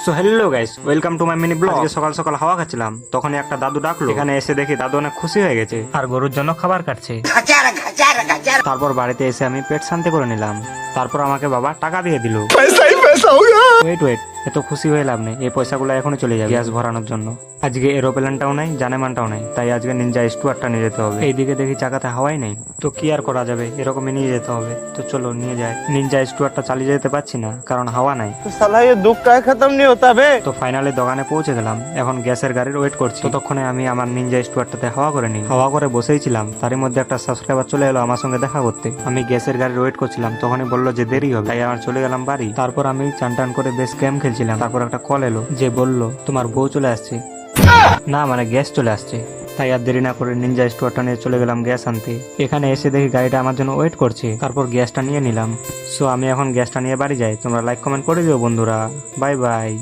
So hello guys, welcome to my mini blog. আজকে সকাল সকাল হাওয়া খাচ্ছিলাম, তখনই একটা দাদু ডাকলো। এখানে এসে দেখি দাদু অনেক খুশি হয়ে গেছে আর গরুর জন্য খাবার কাটছে। তারপর বাড়িতে এসে আমি পেট শান্তি করে নিলাম। তারপর আমাকে বাবা টাকা দিয়ে দিল। ওয়েট, এত খুশি হয়ে লাভ নেই, এই পয়সাগুলো এখনই চলে যাবে গ্যাস ভরানোর জন্য। আজকে এরোপ্লেনটাও নাই, জানেমানটাও নাই, তাই আজকে নিনজা স্টুয়ারটা নিয়ে যেতে হবে। এইদিকে দেখি চাকাতে হাওয়াই নেই, তো কি আর করা যাবে, এরকমই নিয়ে যেতে হবে। তো চলো নিয়ে যাই। নিনজা স্টুয়ারটা চালিয়ে যেতে পারছি না কারণ হাওয়া নাই। तो साला ये दुख का खत्म नहीं होता बे। তো ফাইনালি দোকানে পৌঁছে গেলাম। এখন গ্যাসের গাড়ির ওয়েট করছি। ততক্ষণে আমি আমার নিনজা স্টুয়ারটাতে হাওয়া করে নিই। হাওয়া করে বসেই ছিলাম, তারই মধ্যে একটা সাবস্ক্রাইবার চলে এলো আমার সঙ্গে দেখা করতে। আমি গ্যাসের গাড়ির ওয়েট করছিলাম, তখনই বললো যে দেরি হবে, তাই আমার চলে গেলাম বাড়ি। তারপর আমি চান টান করে বেশ গেম খেলছিলাম। তারপর একটা কল এলো যে বললো তোমার বউ চলে আসছে, না মানে গ্যাস চলে আসছে। তাই আর দেরি না করে নিনজা স্টোরটা নিয়ে চলে গেলাম গ্যাস আনতে। এখানে এসে দেখি গাড়িটা আমার জন্য ওয়েট করছে। তারপর গ্যাসটা নিয়ে নিলাম। সো আমি এখন গ্যাসটা নিয়ে বাড়ি যাই। তোমরা লাইক কমেন্ট করে দিও বন্ধুরা। Bye bye.